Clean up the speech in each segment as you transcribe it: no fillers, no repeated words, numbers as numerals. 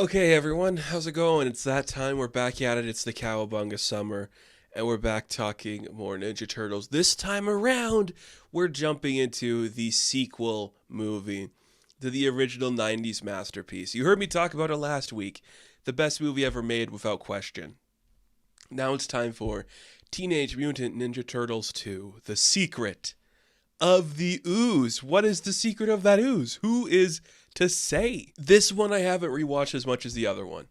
Okay, everyone, how's it going? It's that time. We're back at it. It's the Cowabunga Summer, and we're back talking more Ninja Turtles. This time around, we're jumping into the sequel movie to the original 90s masterpiece. You heard me talk about it last week. The best movie ever made, without question. Now it's time for Teenage Mutant Ninja Turtles 2, The Secret of the Ooze. What is the secret of that ooze? Who is to say? This one I haven't rewatched as much as the other one.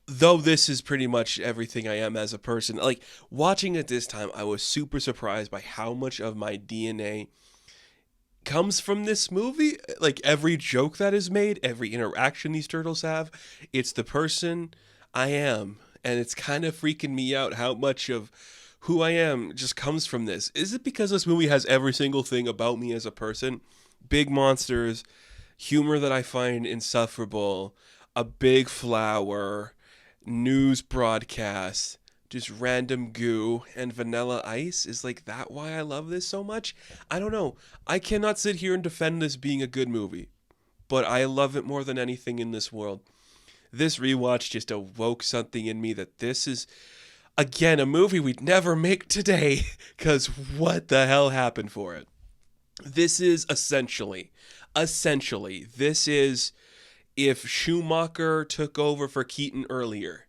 Though this is pretty much everything I am as a person. Like, watching it this time, I was super surprised by how much of my DNA comes from this movie. Like, every joke that is made, every interaction these turtles have, it's the person I am. And it's kind of freaking me out how much of who I am just comes from this. Is it because this movie has every single thing about me as a person? Big monsters, humor that I find insufferable, a big flower, news broadcast, just random goo, and vanilla ice? Is like that why I love this so much? I don't know. I cannot sit here and defend this being a good movie, but I love it more than anything in this world. This rewatch just awoke something in me that this is, again, a movie we'd never make today, because what the hell happened for it? This is essentially, this is if Schumacher took over for Keaton earlier,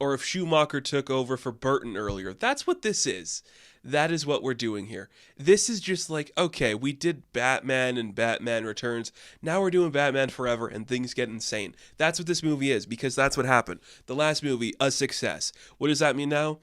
or if Schumacher took over for Burton earlier. That's what this is. That is what we're doing here. This is just like, okay, we did Batman and Batman Returns. Now we're doing Batman Forever and things get insane. That's what this movie is, because that's what happened. The last movie, a success. What does that mean now?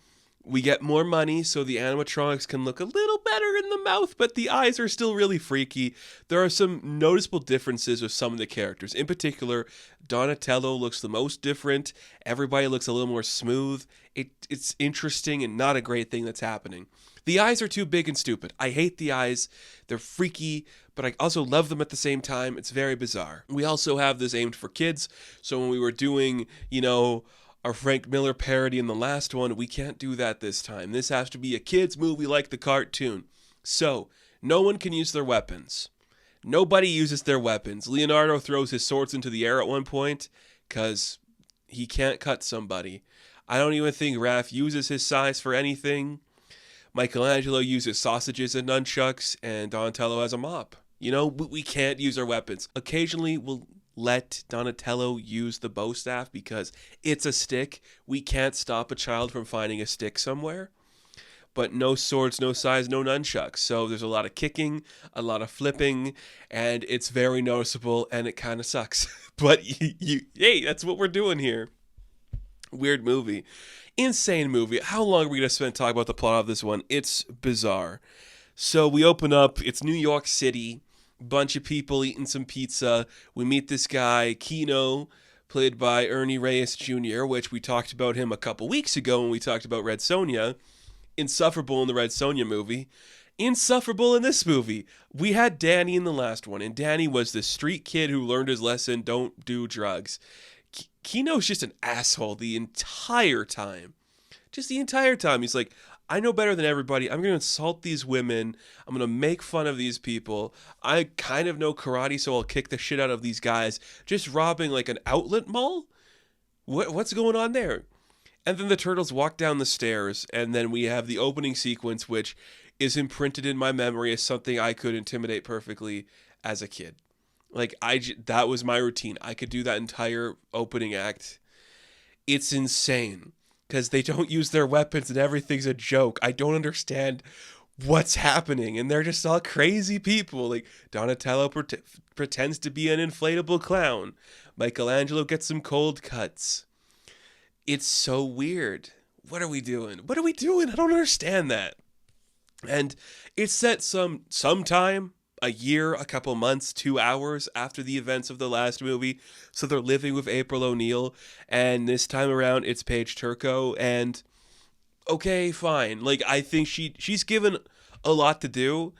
We get more money so the animatronics can look a little better in the mouth, but the eyes are still really freaky. There are some noticeable differences with some of the characters. In particular, Donatello looks the most different. Everybody looks a little more smooth. It's interesting and not a great thing that's happening. The eyes are too big and stupid. I hate the eyes. They're freaky, but I also love them at the same time. It's very bizarre. We also have this aimed for kids, so when we were doing, our Frank Miller parody in the last one, we can't do that this time. This has to be a kid's movie like the cartoon. So, no one can use their weapons. Nobody uses their weapons. Leonardo throws his swords into the air at one point, because he can't cut somebody. I don't even think Raph uses his size for anything. Michelangelo uses sausages and nunchucks, and Donatello has a mop. We can't use our weapons. Occasionally, we'll let Donatello use the bow staff because it's a stick. We can't stop a child from finding a stick somewhere. But no swords, no size, no nunchucks. So there's a lot of kicking, a lot of flipping, and it's very noticeable, and it kind of sucks. But hey, that's what we're doing here. Weird movie. Insane movie. How long are we going to spend talking about the plot of this one? It's bizarre. So we open up, it's New York City, bunch of people eating some pizza. We meet this guy, Kino, played by Ernie Reyes Jr., which we talked about him a couple weeks ago when we talked about Red Sonja. Insufferable in the Red Sonja movie. Insufferable in this movie. We had Danny in the last one, and Danny was the street kid who learned his lesson, don't do drugs. Kino's just an asshole the entire time. Just the entire time. He's like, I know better than everybody. I'm going to insult these women. I'm going to make fun of these people. I kind of know karate, so I'll kick the shit out of these guys. Just robbing like an outlet mall? What's going on there? And then the turtles walk down the stairs, and then we have the opening sequence, which is imprinted in my memory as something I could intimidate perfectly as a kid. Like, that was my routine. I could do that entire opening act. It's insane, because they don't use their weapons and everything's a joke. I don't understand what's happening, and they're just all crazy people. Like, Donatello pretends to be an inflatable clown. Michelangelo gets some cold cuts. It's so weird. What are we doing? I don't understand that. And it's set sometime, a year, a couple months, 2 hours after the events of the last movie. So they're living with April O'Neil, and this time around it's Paige Turco, and okay, fine. Like, I think she's given a lot to do.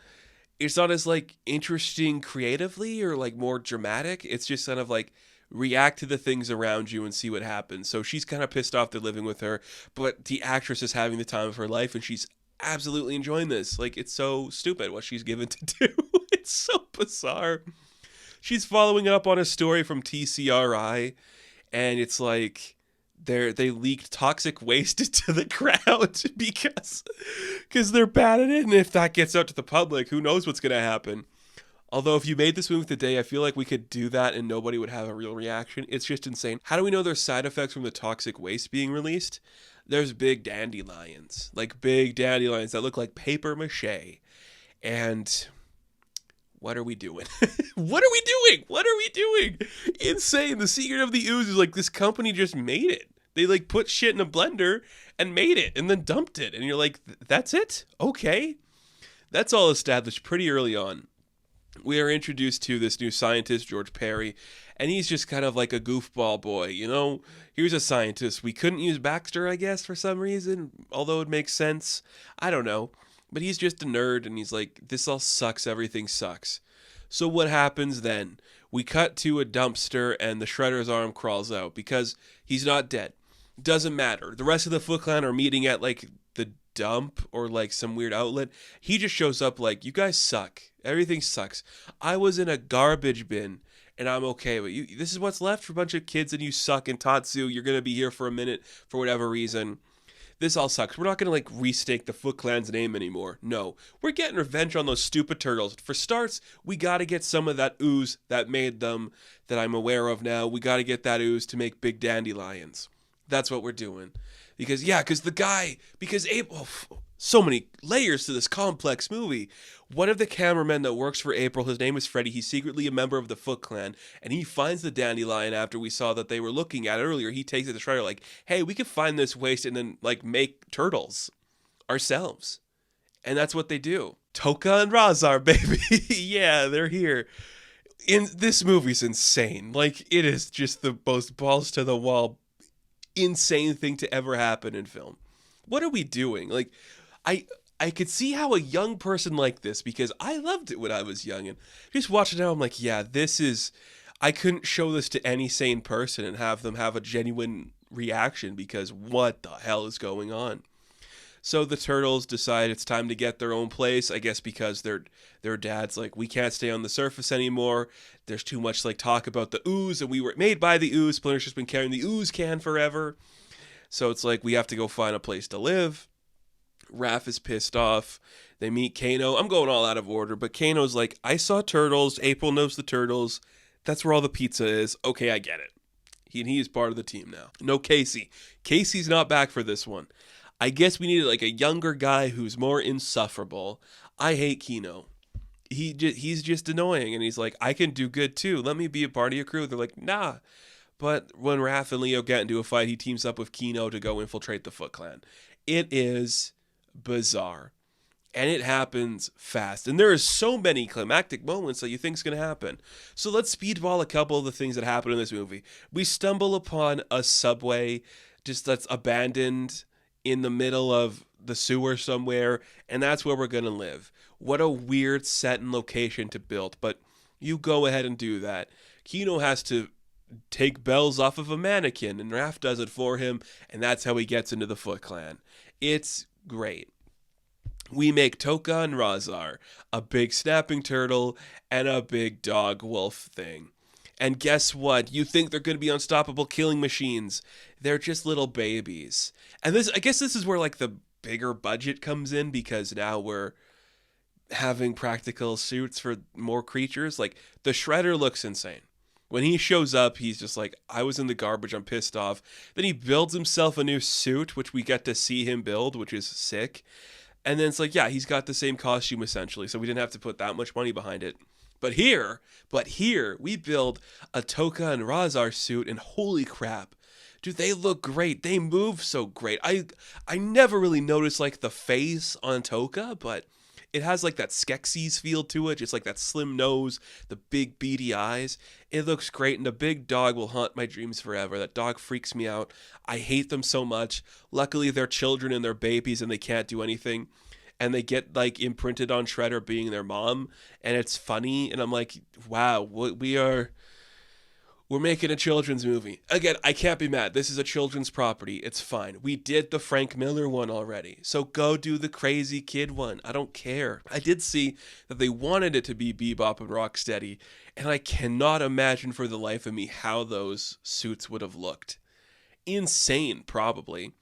It's not as like interesting creatively or like more dramatic. It's just kind of like react to the things around you and see what happens. So she's kind of pissed off they're living with her, but the actress is having the time of her life, and she's absolutely enjoying this. Like, it's so stupid what she's given to do. It's so bizarre. She's following up on a story from TCRI, and it's like they leaked toxic waste into the crowd because they're bad at it, and if that gets out to the public, who knows what's gonna happen. Although if you made this movie today, I feel like we could do that and nobody would have a real reaction. It's just insane. How do we know there's side effects from the toxic waste being released? There's big dandelions, like big dandelions that look like paper mache. And what are we doing? What are we doing? What are we doing? Insane. The secret of the ooze is like this company just made it. They like put shit in a blender and made it and then dumped it. And you're like, that's it? Okay. That's all established pretty early on. We are introduced to this new scientist, George Perry, and he's just kind of like a goofball boy, you know? Here's a scientist. We couldn't use Baxter, I guess, for some reason, although it makes sense. I don't know. But he's just a nerd, and he's like, this all sucks, everything sucks. So what happens then? We cut to a dumpster, and the Shredder's arm crawls out, because he's not dead. Doesn't matter. The rest of the Foot Clan are meeting at, like, the dump, or, like, some weird outlet. He just shows up like, you guys suck. Everything sucks. I was in a garbage bin, and I'm okay, but you, this is what's left for a bunch of kids, and you suck, and Tatsu, you're going to be here for a minute for whatever reason. This all sucks. We're not going to, like, restake the Foot Clan's name anymore. No. We're getting revenge on those stupid turtles. For starts, we got to get some of that ooze that made them, that I'm aware of now. We got to get that ooze to make big dandelions. That's what we're doing. Because April... So many layers to this complex movie. One of the cameramen that works for April, his name is Freddy. He's secretly a member of the Foot Clan, and he finds the dandelion after we saw that they were looking at it earlier. He takes it to Shredder like, hey, we could find this waste and then, like, make turtles ourselves. And that's what they do. Toka and Razar, baby. Yeah, they're here. This movie's insane. Like, it is just the most balls to the wall, insane thing to ever happen in film. What are we doing? Like, I could see how a young person like this, because I loved it when I was young, and just watching it now, I'm like, yeah, I couldn't show this to any sane person and have them have a genuine reaction, because what the hell is going on? So the turtles decide it's time to get their own place, I guess because their dad's like, we can't stay on the surface anymore. There's too much like talk about the ooze, and we were made by the ooze. Splinter's just been carrying the ooze can forever. So it's like, we have to go find a place to live. Raph is pissed off. They meet Kano. I'm going all out of order, but Kano's like, I saw turtles. April knows the turtles. That's where all the pizza is. Okay, I get it. He is part of the team now. No Casey. Casey's not back for this one. I guess we needed like a younger guy who's more insufferable. I hate Kano. He's just annoying, and he's like, I can do good too. Let me be a part of your crew. They're like, nah. But when Raph and Leo get into a fight, he teams up with Kano to go infiltrate the Foot Clan. It is bizarre, and it happens fast, and there are so many climactic moments that you think's going to happen. So let's speedball a couple of the things that happen in this movie. We stumble upon a subway just that's abandoned in the middle of the sewer somewhere, and that's where we're going to live. What a weird set and location to build, but you go ahead and do that. Kino has to take bells off of a mannequin, and Raph does it for him, and that's how he gets into the Foot Clan. It's great. We make Toka and Razar, a big snapping turtle and a big dog wolf thing. And guess what? You think they're going to be unstoppable killing machines. They're just little babies. And I guess this is where like the bigger budget comes in, because now we're having practical suits for more creatures. Like, the Shredder looks insane. When he shows up, he's just like, I was in the garbage, I'm pissed off. Then he builds himself a new suit, which we get to see him build, which is sick. And then it's like, yeah, he's got the same costume essentially, so we didn't have to put that much money behind it. But here, we build a Toka and Razar suit, and holy crap, dude, they look great. They move so great. I never really noticed like the face on Toka, but it has like that Skeksis feel to it, just like that slim nose, the big beady eyes. It looks great, and the big dog will haunt my dreams forever. That dog freaks me out. I hate them so much. Luckily, they're children and they're babies, and they can't do anything. And they get like imprinted on Shredder being their mom, and it's funny. And I'm like, wow, We're making a children's movie. Again, I can't be mad. This is a children's property. It's fine. We did the Frank Miller one already. So go do the crazy kid one. I don't care. I did see that they wanted it to be Bebop and Rocksteady, and I cannot imagine for the life of me how those suits would have looked. Insane, probably.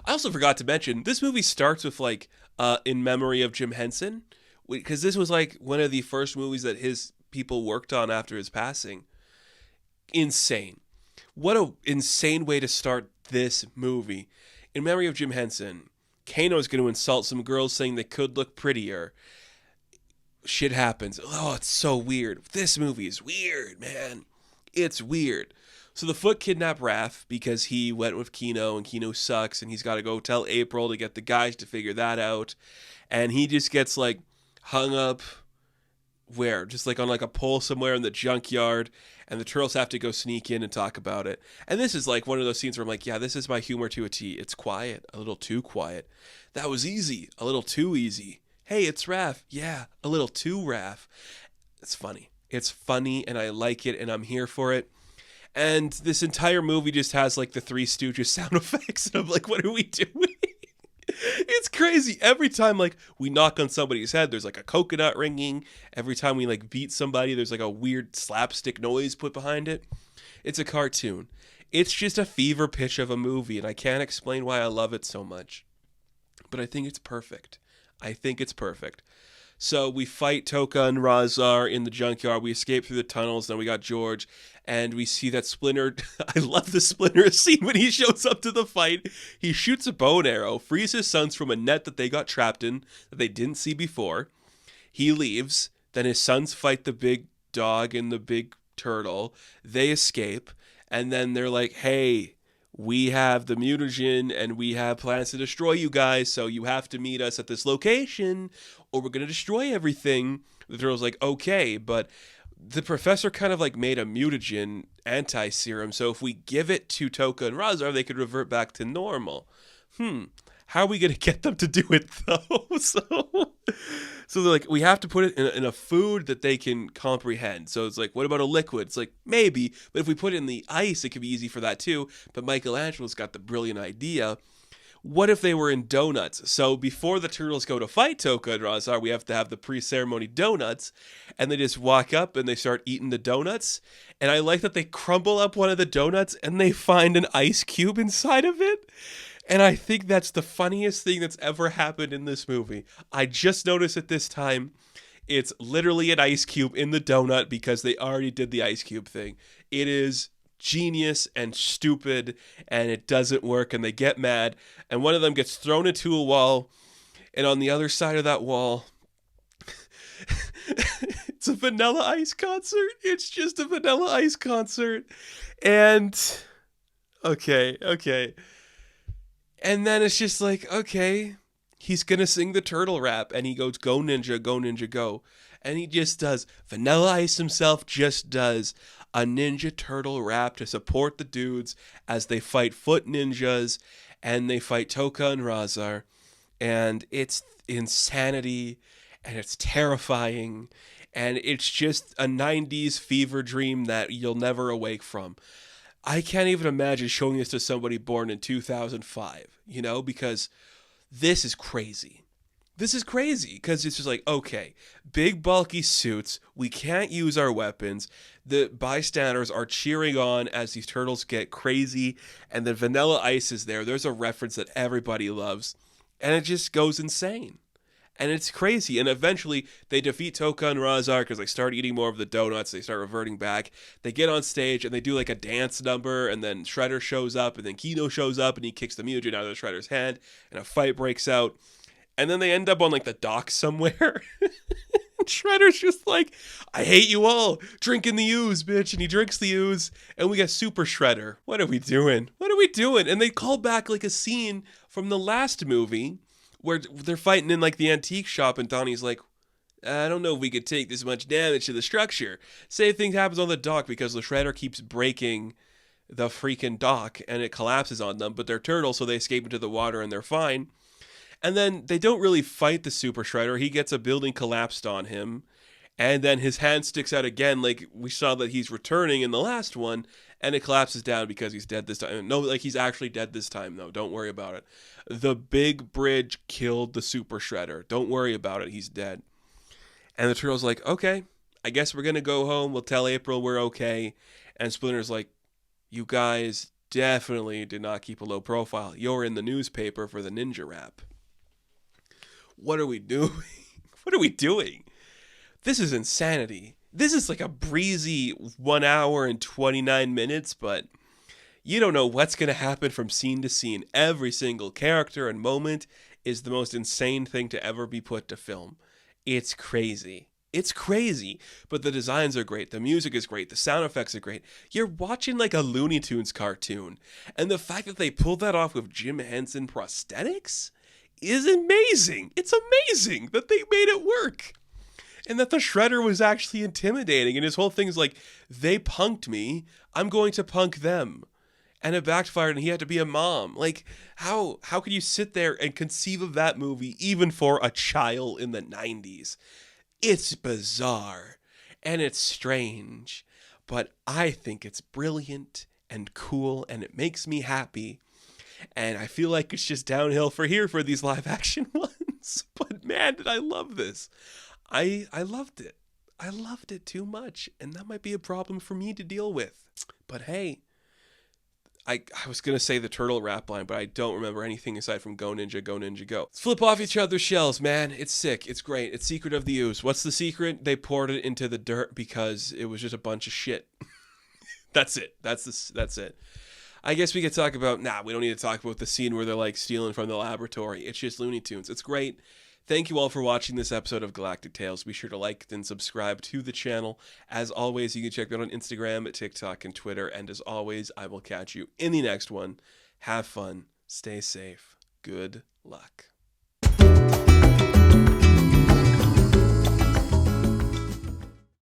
I also forgot to mention, this movie starts with like, in memory of Jim Henson, because this was like one of the first movies that his people worked on after his passing. Insane. What a insane way to start this movie. In memory of Jim Henson, Kano's going to insult some girls saying they could look prettier. Shit happens. Oh, it's so weird. This movie is weird, man. It's weird. So the Foot kidnap Raph because he went with Kino and Kino sucks and he's got to go tell April to get the guys to figure that out. And he just gets like hung up where? Just like on like a pole somewhere in the junkyard, and the turtles have to go sneak in and talk about it. And this is like one of those scenes where I'm like, yeah, this is my humor to a T. It's quiet, a little too quiet. That was easy, a little too easy. Hey, it's Raph. Yeah, a little too Raph. It's funny. It's funny, and I like it, and I'm here for it. And this entire movie just has like the Three Stooges sound effects, and I'm like, what are we doing? It's crazy. Every time like we knock on somebody's head, there's like a coconut ringing. Every time we like beat somebody, there's like a weird slapstick noise put behind it. It's a cartoon. It's just a fever pitch of a movie, and I can't explain why I love it so much. But I think it's perfect. I think it's perfect. So we fight Toka and Razar in the junkyard. We escape through the tunnels. Then we got George. And we see that Splinter. I love the Splinter scene when he shows up to the fight. He shoots a bow and arrow, frees his sons from a net that they got trapped in that they didn't see before. He leaves. Then his sons fight the big dog and the big turtle. They escape. And then they're like, hey, we have the mutagen and we have plans to destroy you guys. So you have to meet us at this location or we're going to destroy everything. The turtle's like, okay, but the professor kind of like made a mutagen anti-serum, so if we give it to Toka and Razar, they could revert back to normal. How are we going to get them to do it, though? So they're like, we have to put it in a food that they can comprehend. So it's like, what about a liquid? It's like, maybe, but if we put it in the ice, it could be easy for that too. But Michelangelo's got the brilliant idea. What if they were in donuts? So before the turtles go to fight Toka and Razar, we have to have the pre-ceremony donuts, and they just walk up and they start eating the donuts. And I like that they crumble up one of the donuts and they find an ice cube inside of it. And I think that's the funniest thing that's ever happened in this movie. I just noticed it this time. It's literally an ice cube in the donut because they already did the ice cube thing. It is genius and stupid, and it doesn't work, and they get mad, and one of them gets thrown into a wall, and on the other side of that wall, it's a Vanilla Ice concert. It's just a Vanilla Ice concert, and okay, and then it's just like, okay, he's gonna sing the turtle rap, and he goes, go ninja, go, and he just does, Vanilla Ice himself just does a Ninja Turtle rap to support the dudes as they fight Foot Ninjas and they fight Toka and Razar. And it's insanity and it's terrifying and it's just a 90s fever dream that you'll never awake from. I can't even imagine showing this to somebody born in 2005, because this is crazy. This is crazy because it's just like, okay, big bulky suits. We can't use our weapons. The bystanders are cheering on as these turtles get crazy. And then Vanilla Ice is there. There's a reference that everybody loves. And it just goes insane. And it's crazy. And eventually they defeat Toka and Razar because they start eating more of the donuts. They start reverting back. They get on stage and they do like a dance number. And then Shredder shows up. And then Kino shows up and he kicks the mutagen out of Shredder's hand. And a fight breaks out. And then they end up on like the dock somewhere. Shredder's just like, I hate you all. Drinking the ooze, bitch. And he drinks the ooze. And we get Super Shredder. What are we doing? And they call back like a scene from the last movie where they're fighting in like the antique shop. And Donnie's like, I don't know if we could take this much damage to the structure. Same thing happens on the dock because the Shredder keeps breaking the freaking dock. And it collapses on them. But they're turtles, so they escape into the water and they're fine. And then they don't really fight the Super Shredder. He gets a building collapsed on him. And then his hand sticks out again, like we saw that he's returning in the last one, and it collapses down because he's dead this time. No, like he's actually dead this time, though. Don't worry about it. The big bridge killed the Super Shredder. Don't worry about it. He's dead. And the turtle's like, okay, I guess we're going to go home. We'll tell April we're okay. And Splinter's like, you guys definitely did not keep a low profile. You're in the newspaper for the ninja rap. What are we doing? What are we doing? This is insanity. This is like a breezy 1 hour and 29 minutes, but you don't know what's going to happen from scene to scene. Every single character and moment is the most insane thing to ever be put to film. It's crazy. It's crazy, but the designs are great. The music is great. The sound effects are great. You're watching like a Looney Tunes cartoon, and the fact that they pulled that off with Jim Henson prosthetics is amazing. It's amazing that they made it work. And that the Shredder was actually intimidating. And his whole thing's like, they punked me. I'm going to punk them. And it backfired and he had to be a mom. Like, how could you sit there and conceive of that movie even for a child in the 90s? It's bizarre. And it's strange. But I think it's brilliant and cool. And it makes me happy. And I feel like it's just downhill for here for these live action ones. But man, did I love this. I loved it. I loved it too much, and that might be a problem for me to deal with. But hey, I was going to say the turtle rap line, but I don't remember anything aside from Go Ninja, Go Ninja, Go. Let's flip off each other's shells, man. It's sick. It's great. It's Secret of the Ooze. What's the secret? They poured it into the dirt because it was just a bunch of shit. That's it. That's it. I guess we could talk about, we don't need to talk about the scene where they're like stealing from the laboratory. It's just Looney Tunes. It's great. Thank you all for watching this episode of Galactic Tales. Be sure to like and subscribe to the channel. As always, you can check me out on Instagram, TikTok, and Twitter. And as always, I will catch you in the next one. Have fun. Stay safe. Good luck.